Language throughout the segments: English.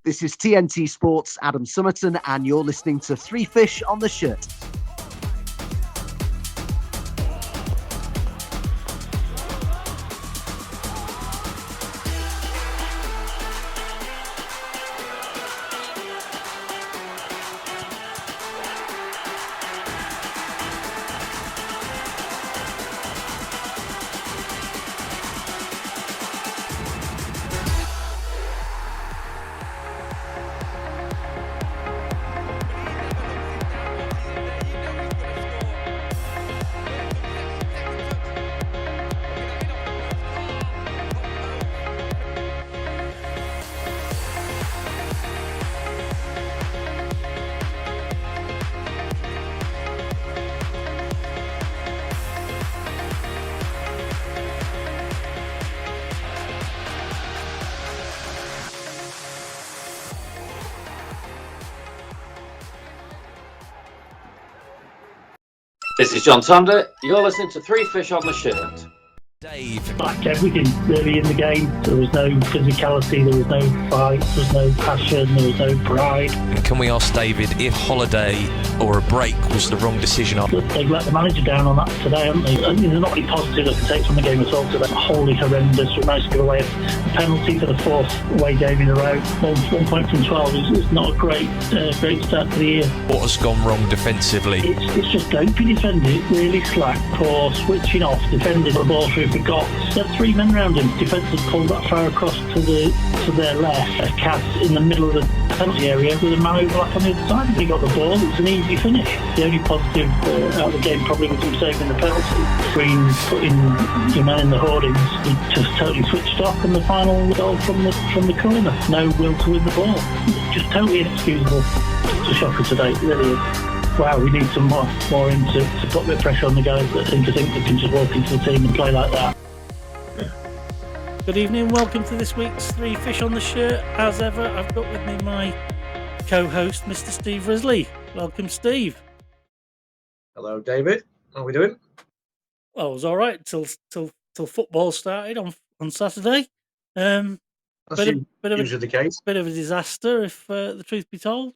This is TNT Sports' Adam Summerton, and you're listening to Three Fish on the Shirt. This is John Sander. You're listening to Three Fish on the Shirt. Dave. Lacked everything really in the game. There was no physicality, there was no fight, there was no passion, there was no pride. And can we ask David if holiday or a break was the wrong decision? They've let the manager down on that today, haven't they? I mean, there's not any positives I can take from the game at all today. Wholly horrendous. We managed to give away a penalty for the fourth away game in a row. 1 point from 12 is not a great start to the year. What has gone wrong defensively? It's just dopey defending, really slack, poor, switching off, defending the ball through for Gotts. They had 3 men around him. Defenders pulled that far across to their left. A cat in the middle of the penalty area with a man overlap on the other side. He got the ball. It was an easy finish. The only positive out of the game probably was him saving the penalty. Green putting your man in the hoardings. He just totally switched off, and the final goal from the corner. No will to win the ball. Just totally inexcusable. It's a shocker today. It really is. Wow, we need some more in to put a bit of pressure on the guys that seem to think they can just walk into the team and play like that. Good evening, welcome to this week's Three Fish on the Shirt. As ever, I've got with me my co-host, Mr. Steve Risley. Welcome, Steve. Hello, David. How are we doing? Well, it was all right till football started on Saturday. That's usually the case. Bit of a disaster, if the truth be told.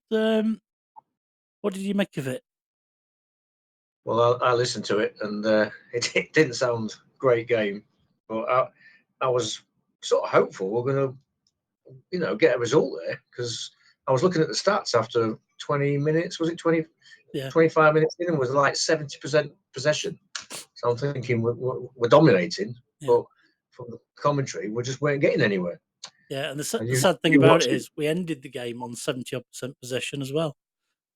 What did you make of it? Well, I listened to it, and it didn't sound a great game, but I was sort of hopeful we're going to, get a result there, because I was looking at the stats after 20 minutes. Was it 20? Yeah. 25 minutes in, and was like 70% possession. So I'm thinking we're dominating, but from the commentary, we just weren't getting anywhere. Yeah, and the sad thing about it is we ended the game on 70% possession as well.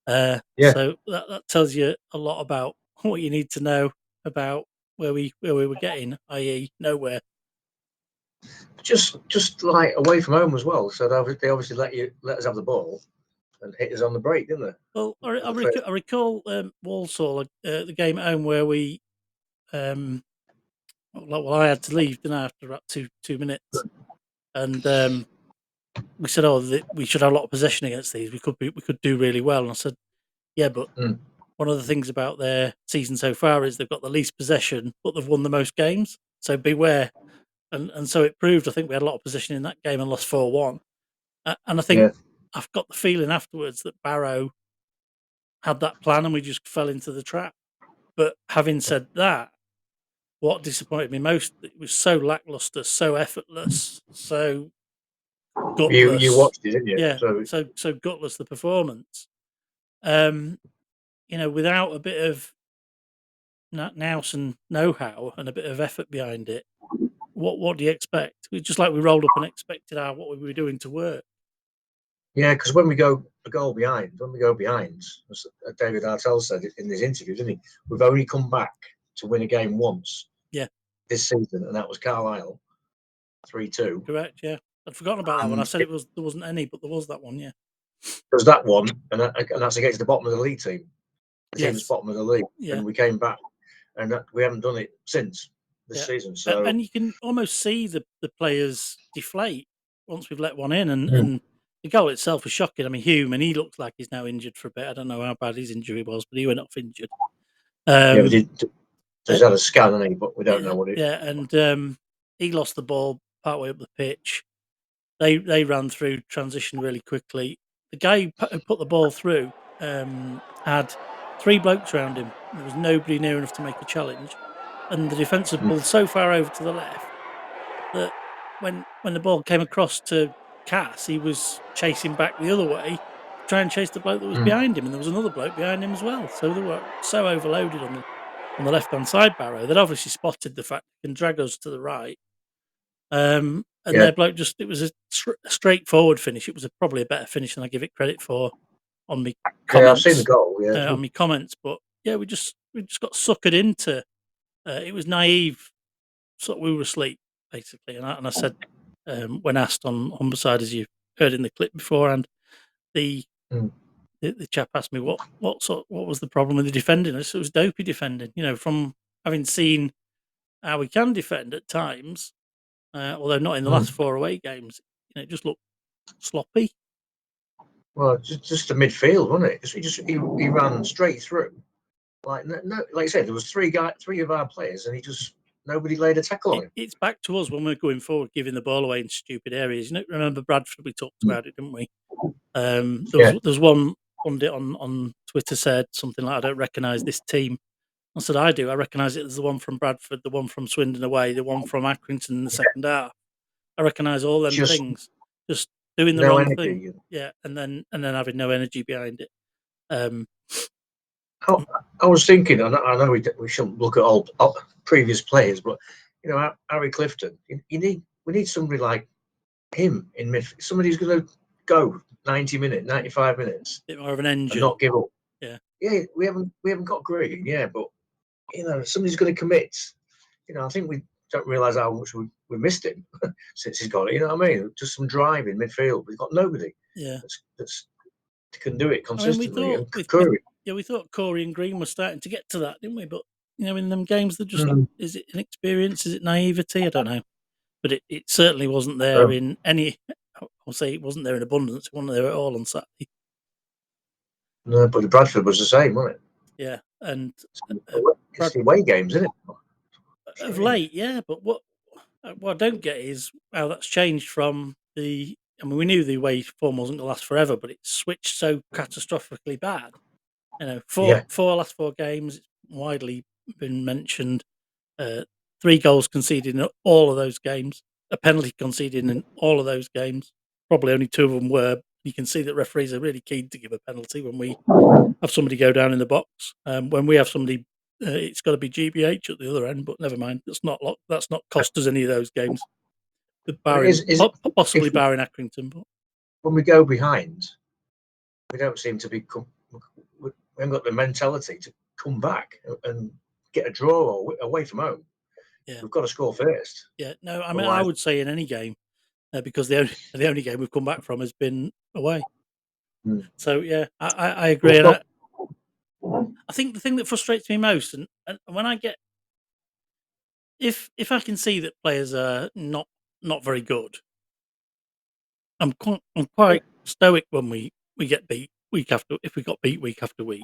So that tells you a lot about what you need to know about where we were getting, i.e. nowhere. Just like away from home as well. So they obviously let us have the ball and hit us on the break, didn't they? Well, I recall Walsall, the game at home where we, I had to leave, didn't I, after about two minutes, and we said, we should have a lot of possession against these. We could do really well, and I said, yeah, but one of the things about their season so far is they've got the least possession, but they've won the most games. So beware. And so it proved. I think we had a lot of possession in that game and lost 4-1. And I think I've got the feeling afterwards that Barrow had that plan and we just fell into the trap. But having said that, what disappointed me most, it was so lackluster, so effortless, so gutless. You watched it, didn't you? Yeah, so gutless, the performance. Without a bit of nous and know-how and a bit of effort behind it, what do you expect? Just like we rolled up and expected what we were doing to work. Yeah, because when we go behind, as David Artell said in his interview, didn't he? We've only come back to win a game once. Yeah. This season, and that was Carlisle, 3-2. Correct. Yeah, I'd forgotten about that one. I said there wasn't any, but there was that one. Yeah. There was that one, and that's against the bottom of the league team. The team's bottom of the league, and we came back, and we haven't done it since this season. So, and you can almost see the players deflate once we've let one in, and the goal itself was shocking. I mean, Hume, he looks like he's now injured for a bit. I don't know how bad his injury was, but he went off injured. He's had a scan, hasn't he? But we don't know what it is. Yeah, and he lost the ball partway up the pitch. They ran through transition really quickly. The guy who put the ball through had 3 blokes around him. There was nobody near enough to make a challenge, and the defence had pulled so far over to the left that when the ball came across to Cass, he was chasing back the other way to try and chase the bloke that was behind him, and there was another bloke behind him as well. So they were so overloaded on the left hand side. Barrow, they'd obviously spotted the fact they can drag us to the right. And their bloke it was a straightforward finish. It was probably a better finish than I give it credit for on me comments. I've seen the goal. On me comments, but yeah, we just got suckered into. It was naive. So we were asleep basically, and I said when asked on beside, as you heard in the clip beforehand, the chap asked me what was the problem with the defending. I said it was dopey defending. From having seen how we can defend at times. Although not in the last 4 away games, it just looked sloppy. Well, just the midfield, wasn't it? He ran straight through, like I said, there was three of our players, and nobody laid a tackle on him. It's back to us when we're going forward, giving the ball away in stupid areas. Remember Bradford? We talked about it, didn't we? There's one pundit on Twitter said something like, "I don't recognise this team." I said, "I do. I recognise it as the one from Bradford, the one from Swindon away, the one from Accrington in the second half. I recognise all them things. Just doing the wrong thing, and then having no energy behind it." I was thinking, and I know we shouldn't look at all previous players, but Harry Clifton, we need somebody like him in midfield. Somebody who's going to go 90 minutes, 95 minutes, a bit more of an engine, and not give up. Yeah. We haven't got Green, but somebody's going to commit. I think we don't realise how much we missed him since he's got it. You know what I mean? Just some drive in midfield. We've got nobody. That's can do it consistently. We thought Corey and Green were starting to get to that, didn't we? But in them games, they're just is it inexperience? Is it naivety? I don't know. But it certainly wasn't there in any. I'll say it wasn't there in abundance. It wasn't there at all on Saturday. No, but the Bradford was the same, wasn't it? Yeah, and it's the away games, isn't it? Of late, yeah. But what I don't get is how that's changed from the. I mean, we knew the away form wasn't going to last forever, but it switched so catastrophically bad. Last 4 games, it's widely been mentioned. 3 goals conceded in all of those games, a penalty conceded in all of those games. Probably only 2 of them were. You can see that referees are really keen to give a penalty when we have somebody go down in the box. When we have somebody, it's got to be GBH at the other end. But never mind, that's not cost us any of those games. Possibly barring Accrington. But when we go behind, we don't seem to be. We haven't got the mentality to come back and get a draw away from home. Yeah. We've got to score first. Yeah, no, I mean, I would say in any game, because the only game we've come back from has been away. So yeah, I agree. And I think the thing that frustrates me most, and when I get, if I can see that players are not very good, I'm quite stoic when we get beat if we got beat week after week.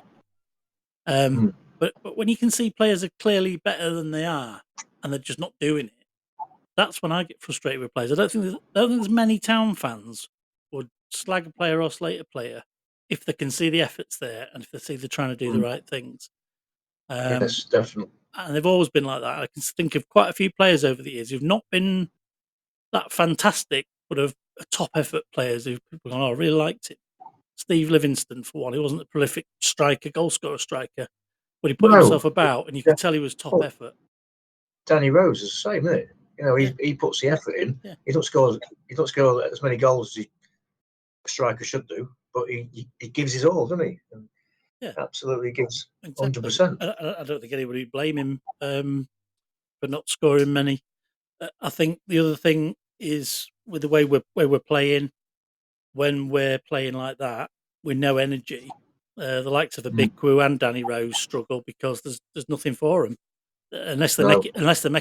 But when you can see players are clearly better than they are, and they're just not doing it, that's when I get frustrated with players. I don't think there's many Town fans would slag a player or slate a player if they can see the efforts there and if they see they're trying to do the right things. Yes, definitely. And they've always been like that. I can think of quite a few players over the years who've not been that fantastic, but of top effort players who people go, "Oh, I really liked it." Steve Livingston, for one, he wasn't a prolific goal scorer striker, but he put himself about, and you could tell he was top effort. Danny Rose is the same, isn't it? He puts the effort in. Yeah. He don't score as many goals as a striker should do, but he gives his all, doesn't he? And absolutely gives 100%. I don't think anybody would blame him for not scoring many. I think the other thing is with the way we're playing. When we're playing like that, with no energy, the likes of the Big Quoo and Danny Rose struggle because there's nothing for them unless they make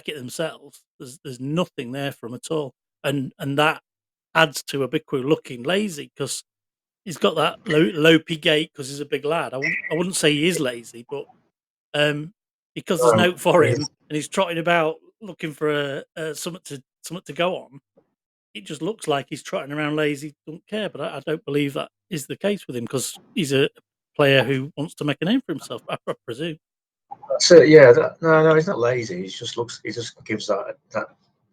it themselves. There's nothing there for them at all, and that adds to a Big Quoo looking lazy because he's got that lopey gait because he's a big lad. I wouldn't say he is lazy, but because there's no for him and he's trotting about looking for something to go on. it just looks like he's trotting around lazy, don't care. But I don't believe that is the case with him because he's a player who wants to make a name for himself, I presume. That's it. Yeah. No, he's not lazy. He just gives that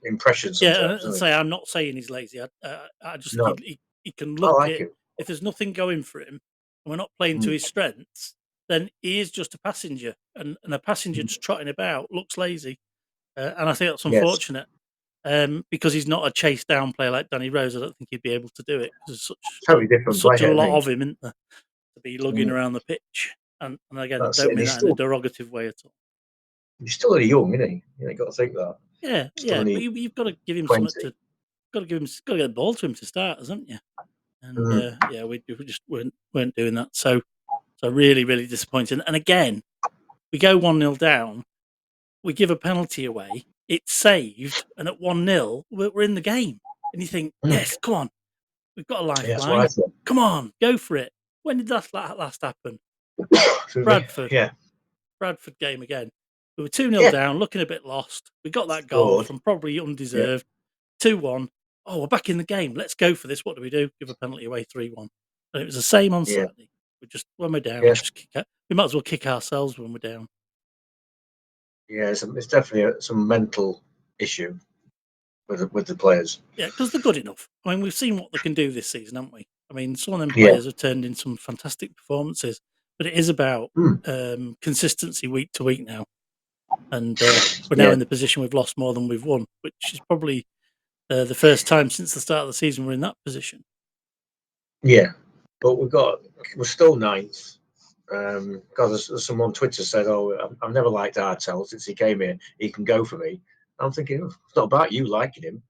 impression sometimes. Yeah, and doesn't say I'm not saying he's lazy. I just No. think he can I look like at him. if there's nothing going for him and we're not playing to his strengths, then he is just a passenger, and a passenger just trotting about looks lazy, and I think that's Yes. unfortunate. Because he's not a chase down player like Danny Rose, I don't think he'd be able to do it because Totally there's different such a player, isn't lot he? of him, isn't there, to be lugging around the pitch. And again, I That's it. don't And mean he's that in a still derogative way at all. he's still only young, isn't he? You got to think that. Yeah, Still yeah, but only you've got to give him 20. something to, got to give him, got to get the ball to him to start, haven't you? And yeah, we just weren't doing that. So really, really disappointing. And again, we go 1-0 down, we give a penalty away, it's saved, and at 1-0, we're in the game. And you think, yes, come on, we've got a Yeah, that's what I lifeline. thought. Come on, go for it. When did that last happen? Bradford. Yeah. Bradford game again. We were 2-0 Yeah. down, looking a bit lost. We got that goal Scored. from probably undeserved. 2-1. Oh, we're back in the game. Let's go for this. What do we do? Give a penalty away 3-1. And it was the same on Yeah. Saturday. We just when we're down, Yes. we might as well kick ourselves when we're down. Yeah, it's definitely some mental issue with the players. Yeah, because they're good enough. I mean, we've seen what they can do this season, haven't we? I mean, some of them Yeah. players have turned in some fantastic performances, but it is about consistency week to week now. And we're now in the position we've lost more than we've won, which is probably the first time since the start of the season we're in that position. Yeah, but we're still ninth. Because someone on Twitter said, "Oh, I've never liked Artel since he came here. He can go for me." I'm thinking, it's not about you liking him.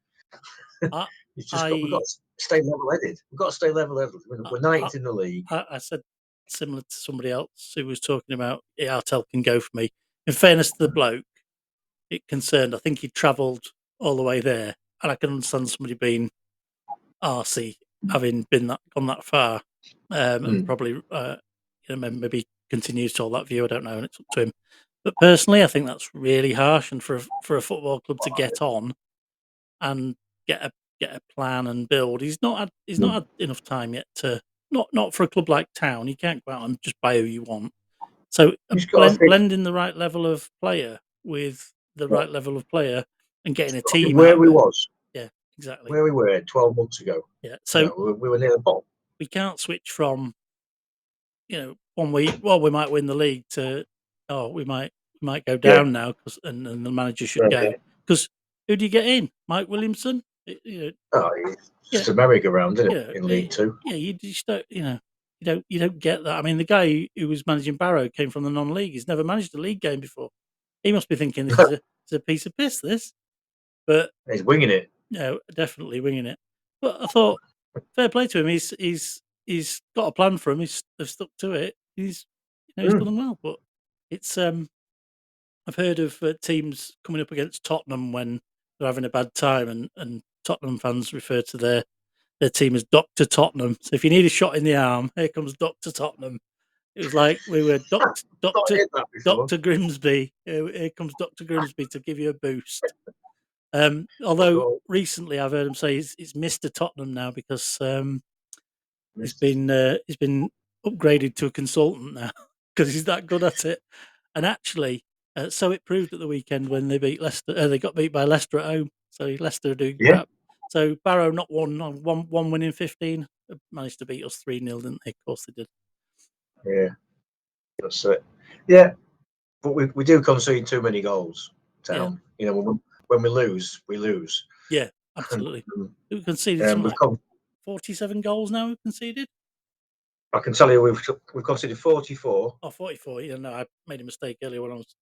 We've got to stay level-headed. We've got to stay level-headed. We're ninth in the league. I said similar to somebody else who was talking about Artel can go for me. In fairness to the bloke, it concerned. I think he travelled all the way there, and I can understand somebody being arsey having gone that far, and probably maybe continues to hold that view. I don't know, and it's up to him. But personally, I think that's really harsh, and for a football club to get on and get a plan and build, he's not had enough time yet to not for a club like Town. You can't go out and just buy who you want. So blending the right level of player with the right level of player and getting a team where out we of it. was. Yeah, exactly. Where we were 12 months ago. Yeah, so we were near the bottom. We can't switch from 1 week. Well, we might win the league to we might go down now and the manager should go because who do you get in? Mike Williamson. It's just a merry-go-round, isn't it? In League Two. Yeah, you just don't. You don't get that. I mean, the guy who was managing Barrow came from the non-league. He's never managed a league game before. He must be thinking this is a piece of piss. This, but he's winging it. No, definitely winging it. But I thought, fair play to him. He's got a plan for him. They've stuck to it. He's done well. But it's I've heard of teams coming up against Tottenham when they're having a bad time, and Tottenham fans refer to their team as Dr. Tottenham. So if you need a shot in the arm, here comes Dr. Tottenham. It was like we were Dr. Grimsby. Here comes Dr. Grimsby to give you a boost. Although recently I've heard him say it's Mr. Tottenham now because he's been upgraded to a consultant now because he's that good at it. And actually, so it proved at the weekend when they beat Leicester. They got beat by Leicester at home. So Leicester are doing crap. So Barrow not one win in 15. Managed to beat us 3-0, didn't they? Of course they did. Yeah, that's it. Yeah, but we do concede too many goals. Town. Yeah. When we lose, we lose. Yeah, absolutely. We conceded something like 47 goals now. We've conceded. I can tell you we've conceded 44. Oh, 44. Yeah, no, I made a mistake earlier when I was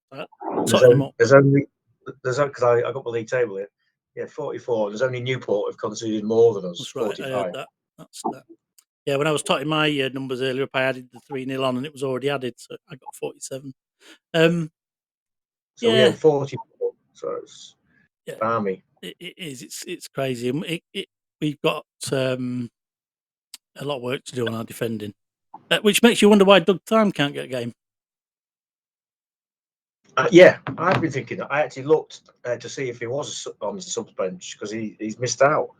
There's only because I got the league table here. Yeah, 44. There's only Newport have conceded more than us. That's right. 45. I heard that. That's that. Yeah, when I was talking my numbers earlier up, I added the 3-0 on, and it was already added, so I got 47. So we had 44. So it's balmy. It is. It's crazy. We've got a lot of work to do on our defending, which makes you wonder why Doug Time can't get a game. Yeah, I've been thinking that. I actually looked to see if he was on the subs bench because he's missed out.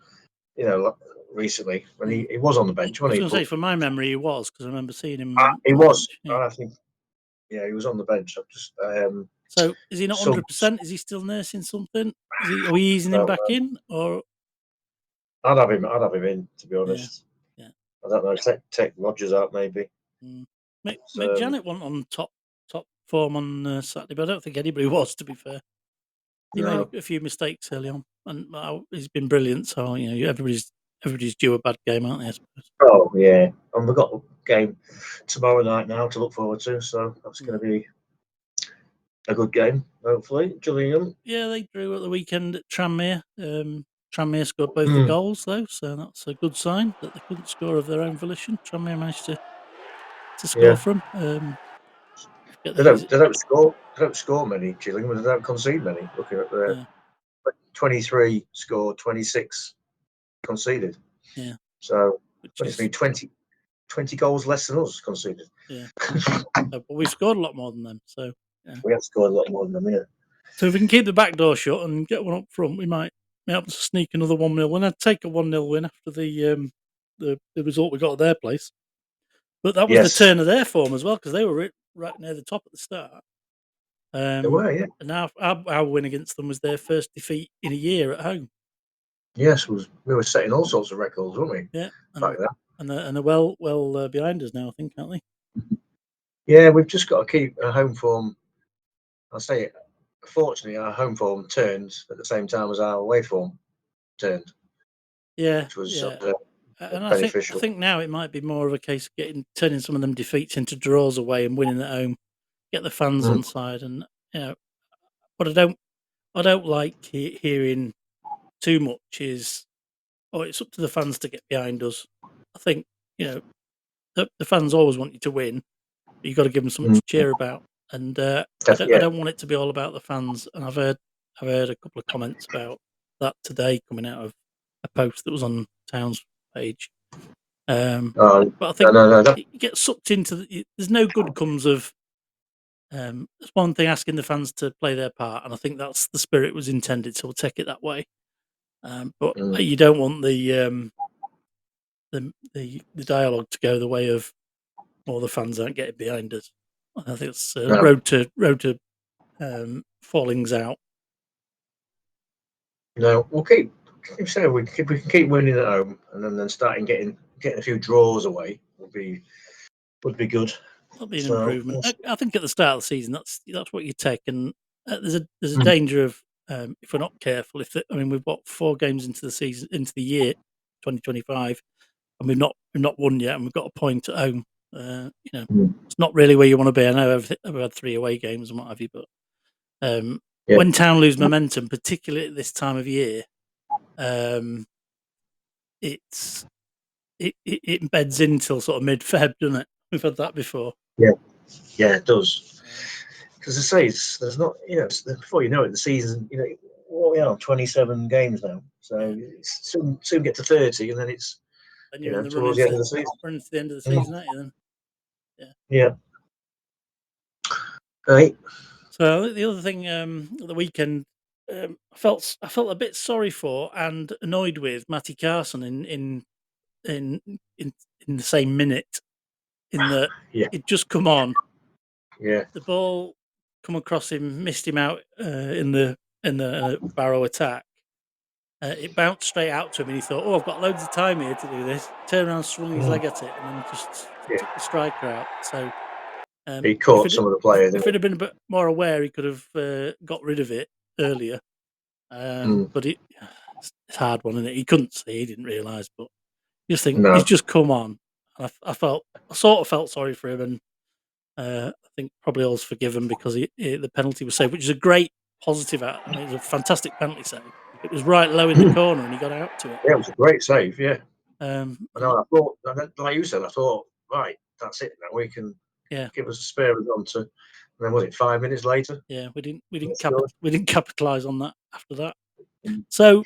recently when he was on the bench, I was wasn't going to he? say, from my memory, he was, because I remember seeing him He on the was. bench. Yeah. I think. Yeah, he was on the bench. I just So is he not some- 100%? Is he still nursing something? Are we easing him don't back know. in? Or I'd have him in, to be yeah, honest. yeah. I don't know. Take Rogers out maybe. McJanet went on top form on Saturday, but I don't think anybody was. To be fair, he made No. a few mistakes early on, and he's been brilliant. So everybody's due a bad game, aren't they? I suppose. Oh yeah, and we've got a game tomorrow night now to look forward to, so that's going to be a good game, hopefully. Gillingham. Yeah, they drew at the weekend at Tranmere. Tranmere scored both the goals though, so that's a good sign that they couldn't score of their own volition. Tranmere managed to score from. They don't score. They don't score many. Gillingham, but they don't concede many. Looking at their 23 scored, 26 conceded. Yeah. So Which it's is been 20 goals less than us conceded. Yeah. But we've scored a lot more than them. So yeah. We have scored a lot more than them, yeah. So if we can keep the back door shut and get one up front, we might be able to sneak another 1-0 win. I'd take a 1-0 win after the result we got at their place. But that was the turn of their form as well, because they were right near the top at the start. They were, yeah. And our win against them was their first defeat in a year at home. Yes, we were setting all sorts of records, weren't we? Yeah, back then. And they're well behind us now, I think, aren't they? Yeah, we've just got to keep a home form. I'll say it. Fortunately, our home form turned at the same time as our away form turned. Yeah, which was and beneficial. I think now it might be more of a case of turning some of them defeats into draws away and winning at home, get the fans on side, and what I don't like hearing too much is, it's up to the fans to get behind us. I think the fans always want you to win, but you've got to give them something to cheer about. And I don't want it to be all about the fans. And I've heard a couple of comments about that today coming out of a post that was on Town's page. But I think you get sucked into there's no good comes of. There's one thing asking the fans to play their part, and I think that's the spirit was intended. So we'll take it that way. But you don't want the dialogue to go the way of, well, the fans aren't getting behind us. I think it's road to fallings out. No, we'll keep saying we can keep winning at home, and then starting getting a few draws away would be good. That'll be an improvement. I think at the start of the season, that's what you take, and there's a danger of if we're not careful. We've got 4 games into the season, into the year 2025, and we've not won yet, and we've got a point at home. It's not really where you want to be. I know I've had 3 away games and what have you, but when Town lose momentum, particularly at this time of year, it embeds until sort of mid-Feb, doesn't it? We've had that before. Yeah, it does. Because I say there's not, before you know it, the season, what we are 27 games now, so soon get to 30, and then it's towards the end of the season. Running to the end of the season, aren't you? Then, yeah. Right. So the other thing at the weekend, I felt a bit sorry for and annoyed with Matty Carson in the same minute, in that he'd just come on. Yeah. The ball come across him, missed him out in the Barrow attack. It bounced straight out to him, and he thought, "Oh, I've got loads of time here to do this." Turned around, swung his leg at it, and then just took the striker out. So he caught some of the players. If he'd have been a bit more aware, he could have got rid of it earlier. But it's a hard one, isn't it? He couldn't see, he didn't realise, but you just think he's just come on. I sort of felt sorry for him, and I think probably all's forgiven because the penalty was saved, which is a great positive. It was a fantastic penalty save. It was right low in the corner, and he got out to it. Yeah, it was a great save. Yeah. I thought, like you said, right, that's it. Now we can give us a spare on to. And then was it 5 minutes later? Yeah, we didn't capitalise on that after that. So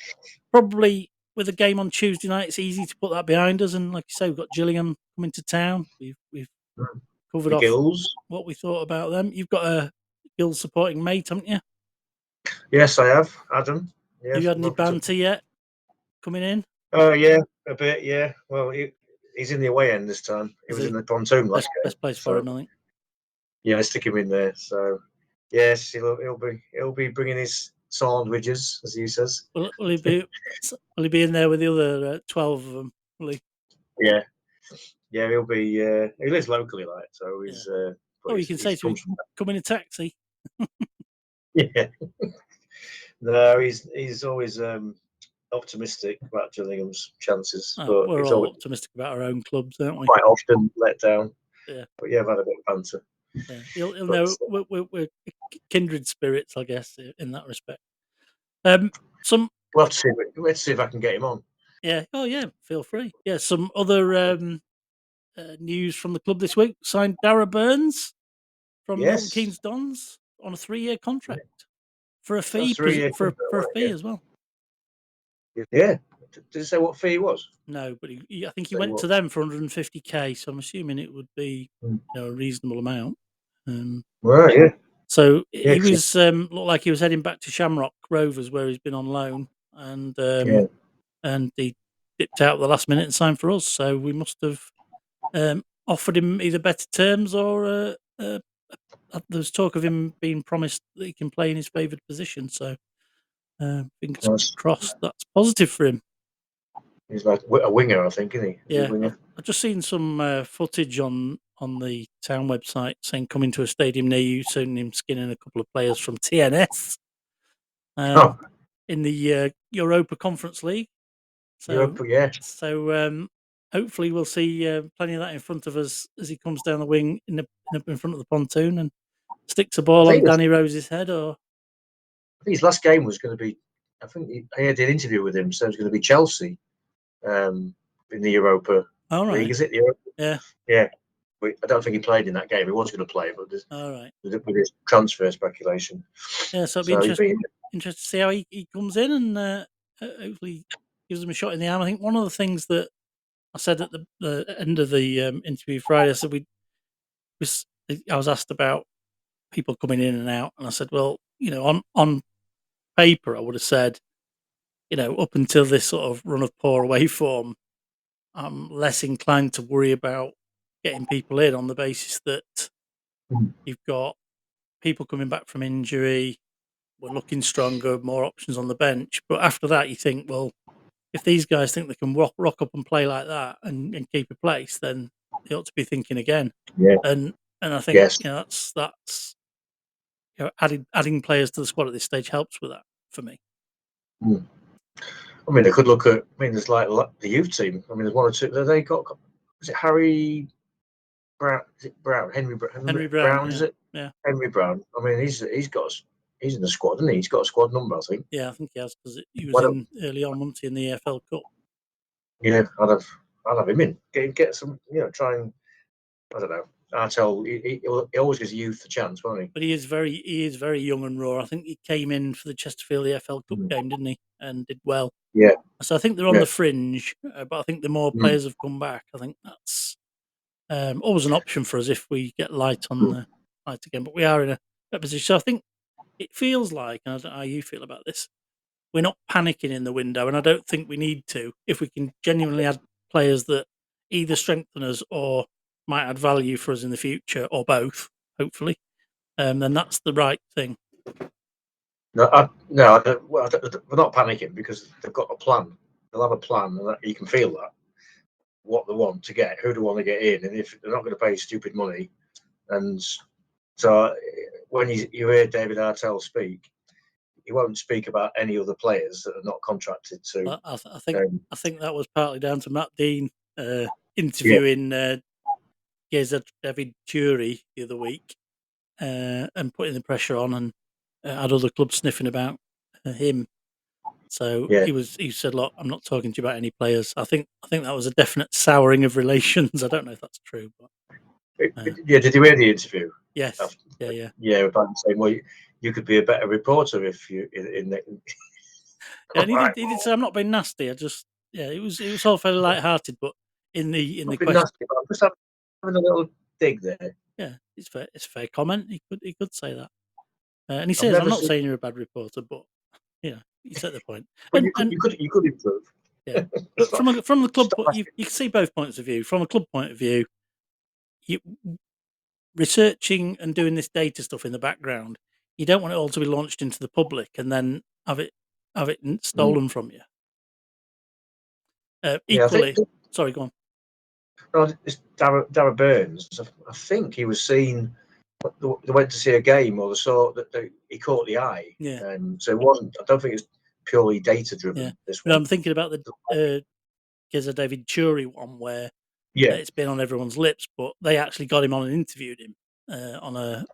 probably with a game on Tuesday night, it's easy to put that behind us. And like you say, we've got Gillingham coming to town. We've covered off Gills. What we thought about them. You've got a Gills supporting mate, haven't you? Yes, I have, Adam. Yes, have you had any banter yet coming in? Oh yeah, a bit. Yeah. Well, he's in the away end this time. He was in the pontoon last game. Best place for him, I think. Yeah, let's stick him in there. So yes, he'll be bringing his sandwiches, as he says. Will he be in there with the other 12 of them? Will he? Yeah, yeah, he'll be. He lives locally, like so. He's. Yeah. You can say to him, "Come in a taxi." Yeah. No, he's always optimistic about Gillingham's chances, but we're he's all always optimistic about our own clubs, aren't we? quite often let down. Yeah. But yeah, I've had a bit of banter. Yeah, he'll know we're kindred spirits, I guess, in that respect. We'll have to see. Let's see if I can get him on. Yeah. Oh, yeah. Feel free. Yeah. Some other news from the club this week: signed Dara Burns from Milton Keynes Dons on a 3-year contract for a fee. For a fee as well. Yeah. Did it say what fee it was? No, but I think he went to them for 150k. So I'm assuming it would be a reasonable amount. Right. Yeah. So he was looked like he was heading back to Shamrock Rovers, where he's been on loan, and he dipped out at the last minute and signed for us. So we must have offered him either better terms or there's talk of him being promised that he can play in his favoured position. So fingers crossed, that's positive for him. He's like a winger, I think, isn't he? Yeah, I've just seen some footage on the town website saying coming to a stadium near you, soon him skinning a couple of players from TNS in the Europa Conference League. So, hopefully we'll see plenty of that in front of us as he comes down the wing in front of the pontoon and sticks a ball on Danny Rose's head. Or I think his last game was going to be. I think I had an interview with him, so it was going to be Chelsea. In the Europa League, is it? The Europa? Yeah. I don't think he played in that game. He was going to play, but with his transfer speculation. Yeah, so it'll be interesting to see how he comes in and hopefully gives him a shot in the arm. I think one of the things that I said at the end of the interview Friday, I said I was asked about people coming in and out, and I said, well, on paper, I would have said, up until this sort of run of poor away form, I'm less inclined to worry about getting people in on the basis that you've got people coming back from injury, we're looking stronger, more options on the bench. But after that, you think, well, if these guys think they can rock up and play like that and keep a place, then they ought to be thinking again. Yeah. And I think that's adding players to the squad at this stage helps with that for me. I mean, they could look at. I mean, there's like the youth team. I mean, there's one or two. They got. Was it Harry Brown? Is it Brown? Henry Brown. Is it? Yeah. Henry Brown. I mean, he's in the squad, isn't he? He's got a squad number, I think. Yeah, I think he has because he was in early on, wasn't he, in the EFL Cup? Yeah, I'd have him in. Get some. Try and. I don't know. He always gives youth a chance, won't he? But he is very young and raw. I think he came in for the Chesterfield EFL Cup game, didn't he? And did well. Yeah. So I think they're on the fringe, but I think the more players have come back, I think that's always an option for us if we get light on the light again. But we are in a position. So I think it feels like, and I don't know how you feel about this, we're not panicking in the window, and I don't think we need to. If we can genuinely add players that either strengthen us or might add value for us in the future, or both, hopefully, then that's the right thing. No, we're not panicking because they've got a plan. They'll have a plan, and you can feel that what they want to get, who they want to get in, and if they're not going to pay stupid money, and so when you hear David Artell speak, he won't speak about any other players that are not contracted to. I think that was partly down to Matt Dean interviewing Geza David Jury the other week and putting the pressure on, and had other clubs sniffing about him. So he said, "Look, I'm not talking to you about any players." I think that was a definite souring of relations. I don't know if that's true, but did you hear the interview? Yes. Yeah. About saying, well, you could be a better reporter if you in the. Yeah, and he did say, "I'm not being nasty. I just it was all fairly light-hearted, but in the question, nasty, but I'm just having a little dig there." Yeah, it's a fair comment. He could say that, and he says, "I'm not saying you're a bad reporter, but you set the point." But you could improve. Yeah. But from the club, Stop you can see both points of view. From a club point of view, you researching and doing this data stuff in the background, you don't want it all to be launched into the public and then have it stolen from you. Yeah, I think Equally, sorry, go on. it's Dara Burns. I think he was seen. They went to see a game, or they saw that he caught the eye. Yeah. So it wasn't. I don't think it's purely data driven. Yeah. This But one. I'm thinking about the Geza David Chury one where Yeah, it's been on everyone's lips, but they actually got him on and interviewed him on a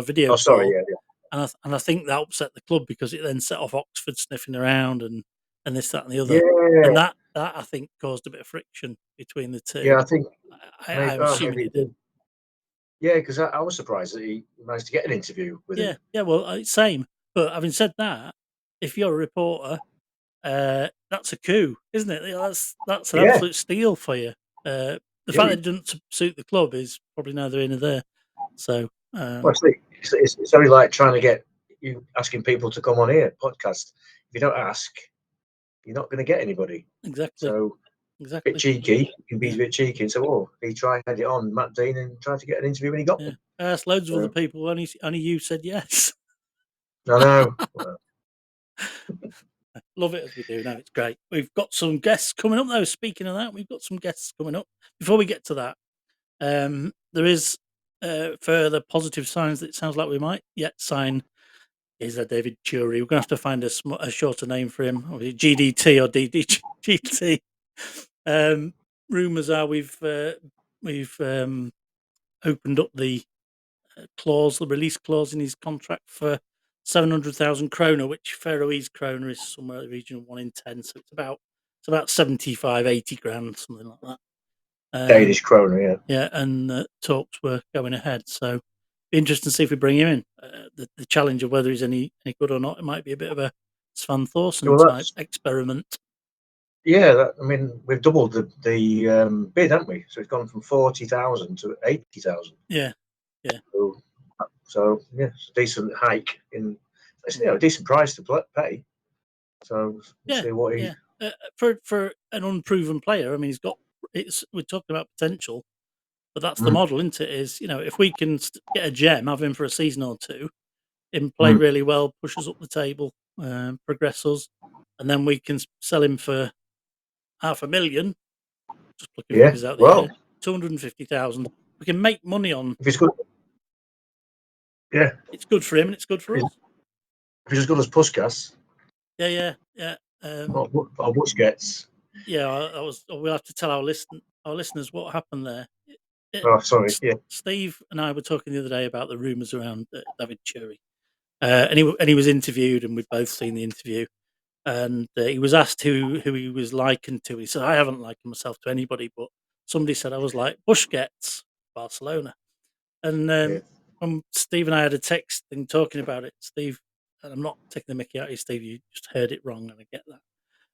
video Oh, sorry. call. Yeah. And I think that upset the club because it then set off Oxford sniffing around and this, that, and the other. Yeah. And that I think caused a bit of friction between the two. Yeah, I think. I'm assuming maybe it did. Yeah, because I was surprised that he managed to get an interview with him. Yeah. Well, same. But having said that, if you're a reporter, that's a coup, isn't it? That's an Yeah. absolute steal for you. The fact that it doesn't suit the club is probably neither here nor there. So, Well, it's very like trying to get you asking people to come on here podcast. If you don't ask, you're not going to get anybody. exactly. So, a bit cheeky. You can be a bit cheeky and say, "Oh, he tried it on Matt Dean and tried to get an interview, and he got one." I asked loads of other people. Only you said yes. I know. Well, Love it as we do now. It's great. We've got some guests coming up though. Speaking of that, we've got some guests coming up. Before we get to that, there is further positive signs that it sounds like we might yet sign. Is that David Chury? We're going to have to find a shorter name for him, or GDT or DDGT. Rumors are we've opened up the release clause in his contract for 700,000 kroner, which Faroese kroner is somewhere in the region of 1 in 10. So it's about 75, 80 grand, something like that. Danish kroner, yeah. Yeah, and talks were going ahead. So be interesting to see if we bring him in. The challenge of whether he's any good or not, it might be a bit of a Svan Thorsen type experiment. Yeah, we've doubled the bid, haven't we? So it's gone from 40,000 to 80,000. Yeah. So yeah, it's a decent hike it's a decent price to pay. So we'll see what he for an unproven player. I mean, we're talking about potential, but that's the model, isn't it? Is if we can get a gem, have him for a season or two, him play really well, push us up the table, progress us, and then we can sell him for 500,000. Just plucking figures out the air, 250,000. We can make money on. If he's good, yeah, it's good for him and it's good for us. If he's as good as Puskas, yeah. or Busquets. Yeah, we'll have to tell our listeners what happened there. Sorry. Yeah. Steve and I were talking the other day about the rumours around David Chury, and he was interviewed, and we've both seen the interview. And he was asked who he was likened to. He said, "I haven't likened myself to anybody, but somebody said I was like Busquets, Barcelona." And when Steve and I had a text thing talking about it, Steve, and I'm not taking the mickey out of you, Steve, you just heard it wrong, and I get that,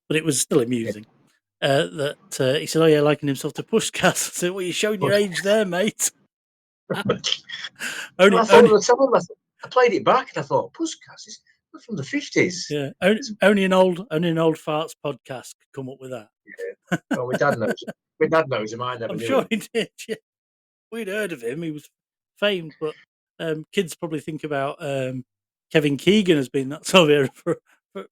but it was still amusing. That he said, "Oh yeah, liking himself to Puskas." I said, "Well, you're showing your age there, mate." I played it back and I thought, Puskas is from the 50s. Yeah, only an old farts podcast could come up with that. Yeah, well, my dad knows. My dad knows him. I never I'm knew sure him. he did. Yeah. We'd heard of him. He was famed, but kids probably think about Kevin Keegan as being that sort of era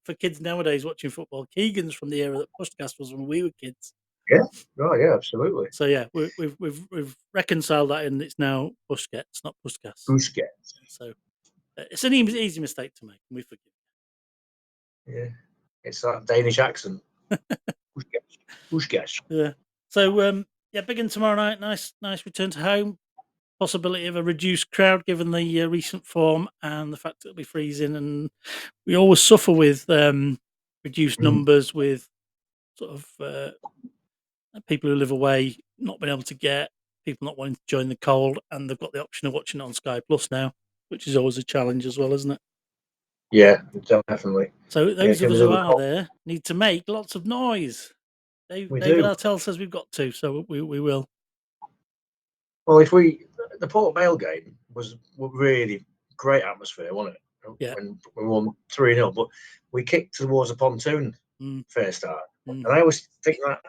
for kids nowadays watching football. Keegan's from the era that Puskas was when we were kids. Yeah. Oh, yeah, absolutely. So yeah, we've reconciled that, and it's now Busquets, not Puskas. Busquets. So it's an easy mistake to make, and we forgive. Yeah, it's that Danish accent. Busquets. Yeah. So big in tomorrow night. Nice return to home. Possibility of a reduced crowd given the recent form and the fact that it'll be freezing, and we always suffer with reduced numbers with sort of people who live away not being able to get, people not wanting to join the cold, and they've got the option of watching it on Sky Plus now, which is always a challenge as well, isn't it? Yeah, definitely. So those of us who are there need to make lots of noise. David Artell says we've got to, so we will. Well, the Port Vale game was really great atmosphere, wasn't it? Yeah. When we won 3-0, but we kicked towards a pontoon fair start. And I always think that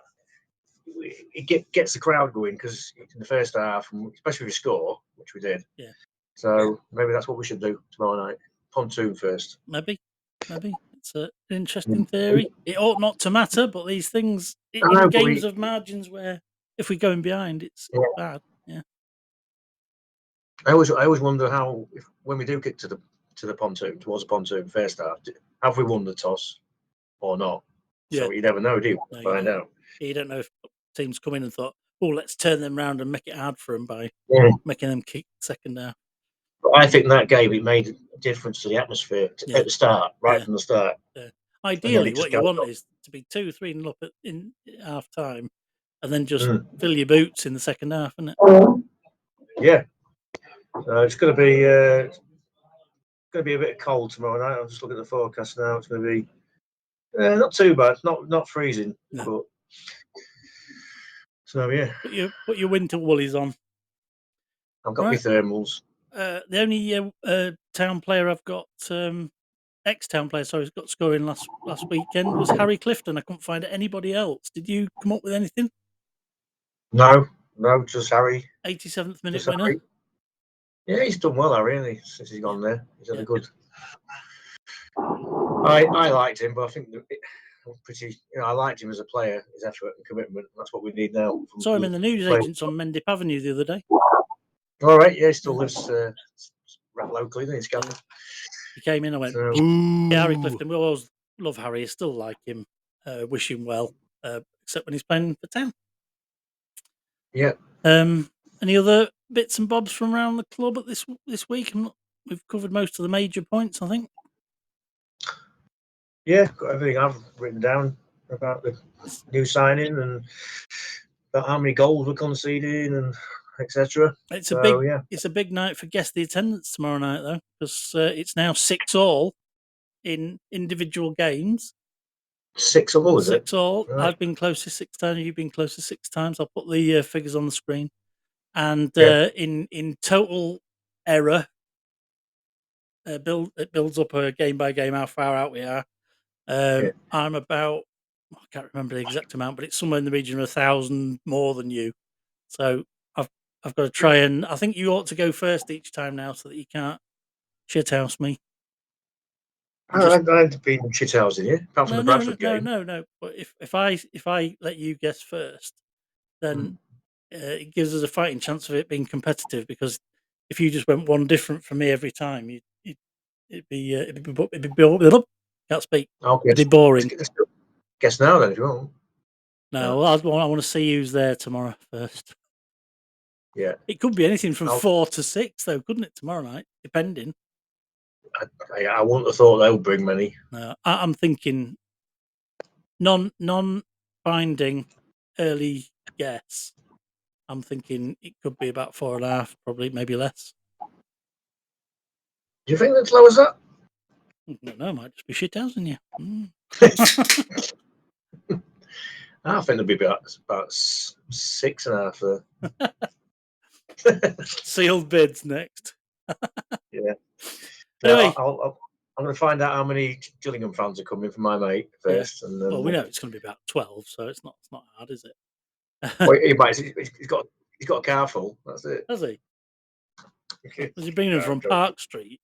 it gets the crowd going because in the first half, especially if we score, which we did. Yeah. So maybe that's what we should do tomorrow night. Pontoon first. Maybe. It's an interesting theory. It ought not to matter, but these things in know, but games of margins where if we're going behind, it's bad. Yeah. I always wonder how when we do get to the pontoon towards the pontoon first half, have we won the toss or not? Yeah. So you never know, do you? No, Find out. You don't know if teams come in and thought, "Oh, let's turn them round and make it hard for them by making them kick second half." But I think that game it made a difference to the atmosphere at the start, from the start. Yeah. Ideally, what you want is to be 2-3 up in half time, and then just fill your boots in the second half, isn't it? Yeah. It's going to be a bit cold tomorrow night. I'm just looking at the forecast now. It's going to be not too bad, not freezing, but so yeah. Put your winter woolies on. I've got my thermals. The only town player I've got, ex-town player, sorry, who's got scoring last weekend was Harry Clifton. I couldn't find anybody else. Did you come up with anything? No, just Harry. 87th minute winner. Harry. Yeah, he's done well, Harry, hasn't he, since he's gone there. He's had a good. I liked him, but I think I liked him as a player, his effort and commitment. That's what we need now. Saw him in the newsagents on Mendip Avenue the other day. All right, yeah, he still lives locally, doesn't he, Scotland? He came in, I went, Harry Clifton. We always love Harry. I still like him. Wish him well, except when he's playing for town. Yeah. Any other bits and bobs from around the club at this week? We've covered most of the major points, I think. Yeah, got everything I've written down about the new signing and about how many goals we're conceding and etc. It's a big night for guess the attendance tomorrow night though, because it's now 6-6 in individual games. 6-6, is it? 6-6. Right. I've been closest 6 times. You've been closest 6 times. I'll put the figures on the screen. And in total error, it builds up a game by game how far out we are. I'm about, I can't remember the exact amount, but it's somewhere in the region of 1,000 more than you. So I've got to try and I think you ought to go first each time now, so that you can't shithouse me. I've been shithousing you, apart from the Bradford game. No. But if I let you guess first, then it gives us a fighting chance of it being competitive. Because if you just went one different from me every time, it'd be boring. Can't speak. It'd be boring. Guess now then, if you want. No, I want to see who's there tomorrow first. Yeah. It could be anything from 4 to 6, though, couldn't it? Tomorrow night, depending. I wouldn't have thought they would bring many. No, I'm thinking non-binding early guess. I'm thinking it could be about 4.5, probably, maybe less. Do you think that's low as that? No, it might just be shithousing you. I think it'll be about 6.5. Sealed bids next. Yeah. Anyway, I'm going to find out how many Gillingham fans are coming for my mate first, and then. Well, we know it's going to be about 12, so it's not hard, is it? Well, he's got a car full. That's it. Has he? Was he bringing him from Park Street?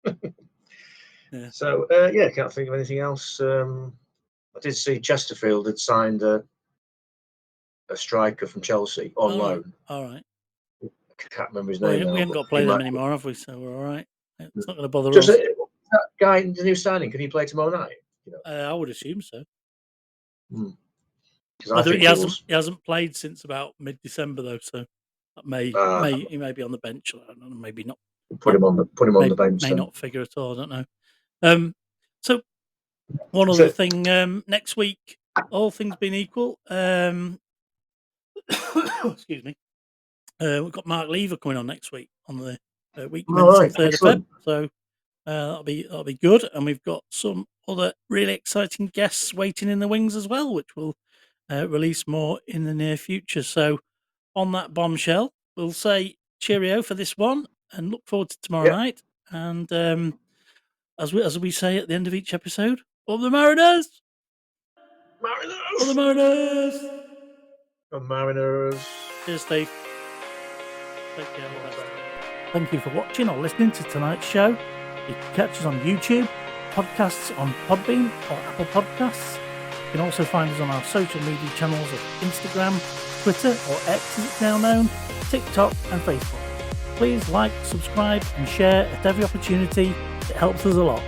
Yeah. So can't think of anything else. I did see Chesterfield had signed a striker from Chelsea on loan. All right. I can't remember his name. We haven't got to play them anymore, have we? So we're all right. It's not going to bother us. That guy, the new signing, can he play tomorrow night? I would assume so. He hasn't played since about mid-December though, so that he may be on the bench. I don't know, maybe not. Put him on the bench. May not figure at all. I don't know. So one other thing. Next week, all things being equal, excuse me. We've got Mark Lever coming on next week on the week commencing 3rd of Feb. So that'll be good, and we've got some other really exciting guests waiting in the wings as well, which will release more in the near future. So on that bombshell, we'll say cheerio for this one, and look forward to tomorrow night. And as we say at the end of each episode, up the Mariners! For the Mariners! The Mariners. Cheers, Steve. Take care. All the best. Thank you for watching or listening to tonight's show. You can catch us on YouTube, podcasts on Podbean or Apple Podcasts. You can also find us on our social media channels of Instagram, Twitter, or X as it's now known, TikTok and Facebook. Please like, subscribe and share at every opportunity. It helps us a lot.